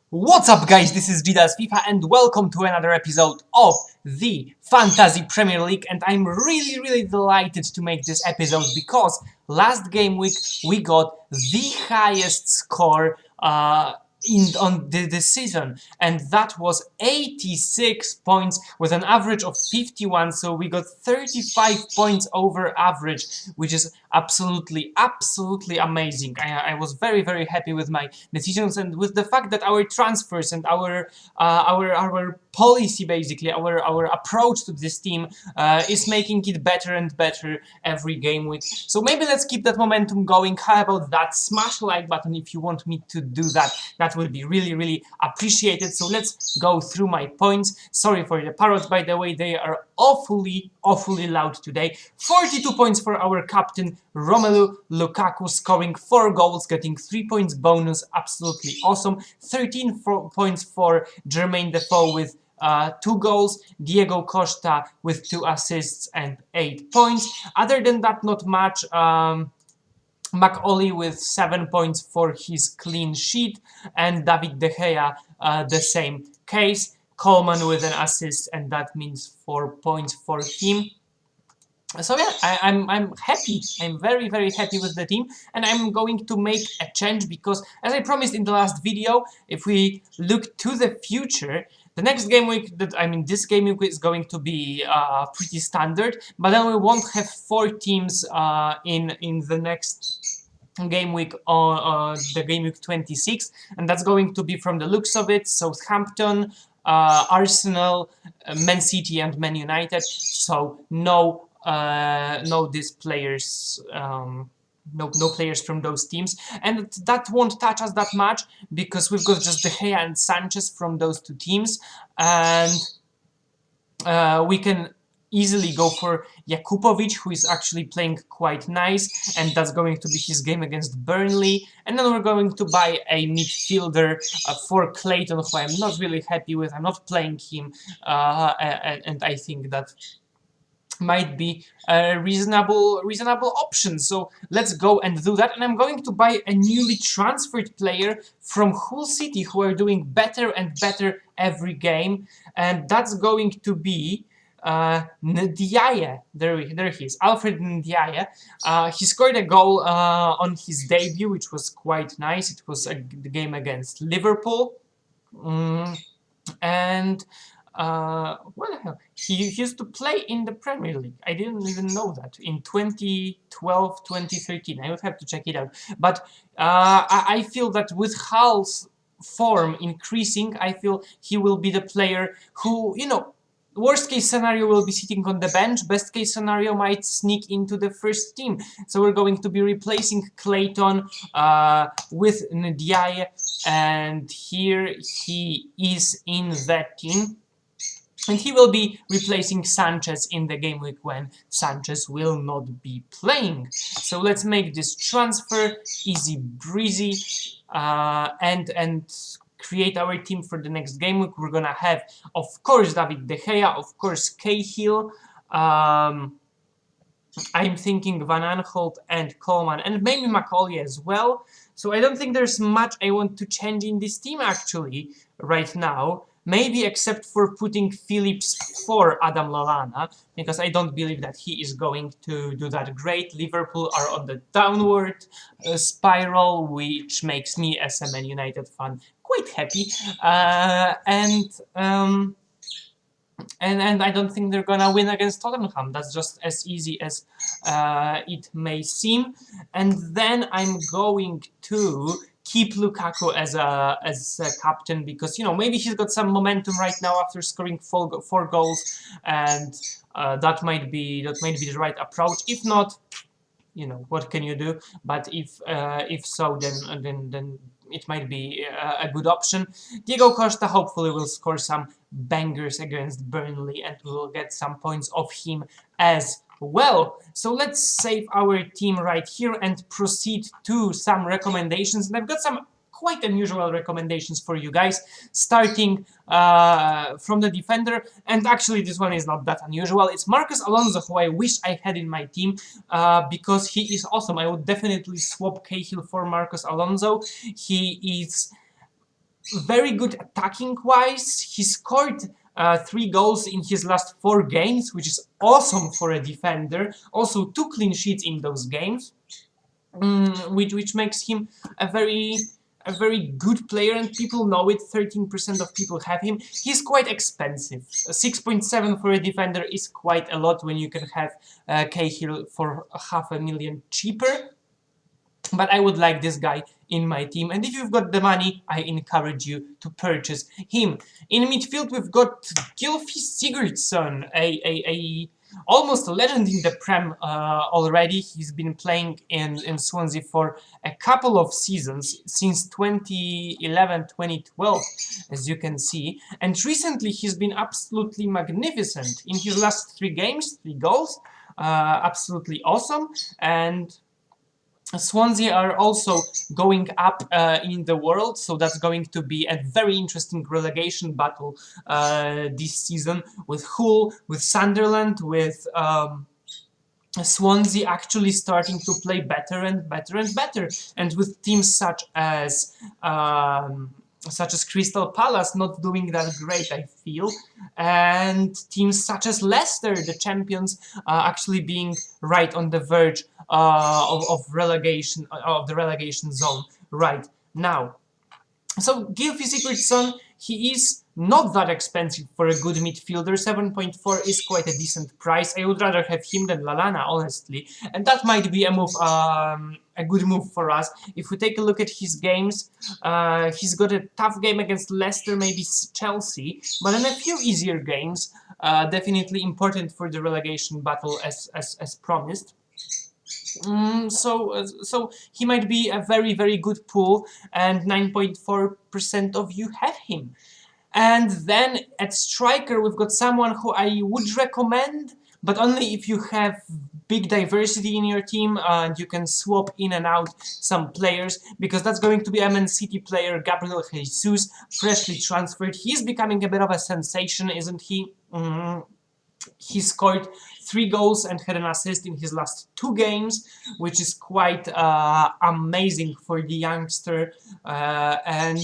What's up guys, this is Gidas FIFA and welcome to another episode of the Fantasy Premier League, and I'm really delighted to make this episode because last game week we got the highest score on the season, and that was 86 points with an average of 51, so we got 35 points over average, which is absolutely amazing. I was very happy with my decisions and with the fact that our transfers and our policy, basically our approach to this team is making it better and better every game week. So maybe let's keep that momentum going. How about that? Smash the like button if you want me to do that. That would be really appreciated. So let's go through my points. Sorry for the parrots, by the way, they are awfully loud today. 42 points for our captain Romelu Lukaku, scoring 4 goals, getting 3 points bonus, absolutely awesome. 13 points for Jermaine Defoe with 2 goals, Diego Costa with 2 assists and 8 points. Other than that, not much. McAuley with 7 points for his clean sheet, and David De Gea the same case. Coleman with an assist, and that means 4 points for him. So yeah, I'm happy. I'm very happy with the team, and I'm going to make a change because, as I promised in the last video, if we look to the future, the next game week, this game week is going to be pretty standard, but then we won't have 4 teams in the next game week on the game week 26, and that's going to be, from the looks of it, Southampton, Arsenal, Man City, and Man United. So no these players. No players from those teams, and that won't touch us that much because we've got just De Gea and Sanchez from those 2 teams, and we can easily go for Jakupovic, who is actually playing quite nice, and that's going to be his game against Burnley. And then we're going to buy a midfielder for Clayton, who I'm not really happy with. I'm not playing him, and I think that might be a reasonable option. So let's go and do that. And I'm going to buy a newly transferred player from Hull City, who are doing better and better every game, and that's going to be Ndiaye. There he is, Alfred Ndiaye. He scored a goal on his debut, which was quite nice. It was the game against Liverpool, and what the hell? He used to play in the Premier League. I didn't even know that. In 2012, 2013. I would have to check it out. But I feel that with Hull's form increasing, I feel he will be the player who, worst case scenario will be sitting on the bench, best case scenario might sneak into the first team. So we're going to be replacing Clayton with Ndiaye, and here he is in that team. And he will be replacing Sanchez in the game week when Sanchez will not be playing. So let's make this transfer easy breezy and create our team for the next game week. We're gonna have, of course, David De Gea, of course, Cahill. I'm thinking Van Aanholt and Coleman, and maybe McAuley as well. So I don't think there's much I want to change in this team actually right now. Maybe except for putting Phillips for Adam Lallana, because I don't believe that he is going to do that great. Liverpool are on the downward spiral, which makes me, as a Man United fan, quite happy. And I don't think they're gonna win against Tottenham. That's just as easy as it may seem. And then I'm going to keep Lukaku as a captain because, maybe he's got some momentum right now after scoring 4 goals, and that might be the right approach. If not, what can you do? But if so, then it might be a good option. Diego Costa hopefully will score some bangers against Burnley, and we'll get some points off him as well. So let's save our team right here and proceed to some recommendations. And I've got some quite unusual recommendations for you guys, starting from the defender. And actually this one is not that unusual. It's Marcos Alonso, who I wish I had in my team because he is awesome. I would definitely swap Cahill for Marcos Alonso. He is very good attacking-wise. He scored 3 goals in his last 4 games, which is awesome for a defender. Also 2 clean sheets in those games, which makes him a very good player, and people know it. 13% of people have him. He's quite expensive. 6.7 for a defender is quite a lot when you can have Cahill for $500,000 cheaper. But I would like this guy in my team, and if you've got the money, I encourage you to purchase him. In midfield, we've got Gylfi Sigurdsson, a almost a legend in the Prem already. He's been playing in Swansea for a couple of seasons, since 2011-2012, as you can see. And recently he's been absolutely magnificent. In his last 3 games, 3 goals. Absolutely awesome. And Swansea are also going up in the world, so that's going to be a very interesting relegation battle this season, with Hull, with Sunderland, with Swansea actually starting to play better and better and better, and with teams such as Crystal Palace not doing that great, I feel, and teams such as Leicester, the champions, actually being right on the verge of relegation, of the relegation zone right now. So Gylfi Sigurdsson, he is not that expensive for a good midfielder. 7.4 is quite a decent price. I would rather have him than Lallana, honestly, and that might be a move, a good move for us. If we take a look at his games, he's got a tough game against Leicester, maybe Chelsea, but in a few easier games, definitely important for the relegation battle as promised. So he might be a very good pull, and 9.4% of you have him. And then at striker, we've got someone who I would recommend, but only if you have big diversity in your team and you can swap in and out some players, because that's going to be a Man City player, Gabriel Jesus, freshly transferred. He's becoming a bit of a sensation, isn't he? He scored 3 goals and had an assist in his last 2 games, which is quite amazing for the youngster, and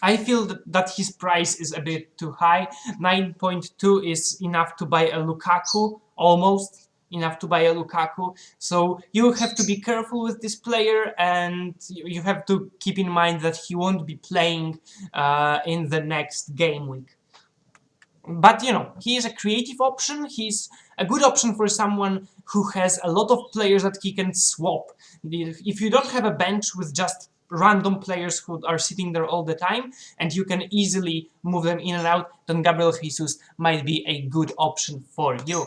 I feel that his price is a bit too high. 9.2 is enough to buy a Lukaku, almost enough to buy a Lukaku. So you have to be careful with this player, and you have to keep in mind that he won't be playing in the next game week. But, you know, he is a creative option. He's a good option for someone who has a lot of players that he can swap. If you don't have a bench with just random players who are sitting there all the time, and you can easily move them in and out, then Gabriel Jesus might be a good option for you.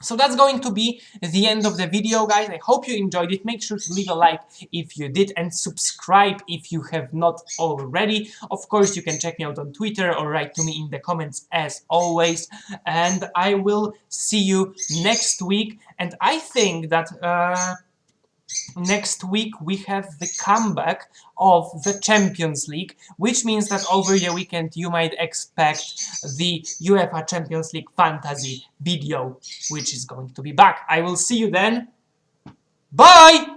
So that's going to be the end of the video, guys. I hope you enjoyed it. Make sure to leave a like if you did, and subscribe if you have not already. Of course, you can check me out on Twitter or write to me in the comments as always. And I will see you next week. And I think that next week we have the comeback of the Champions League, which means that over the weekend you might expect the UEFA Champions League Fantasy video, which is going to be back. I will see you then. Bye!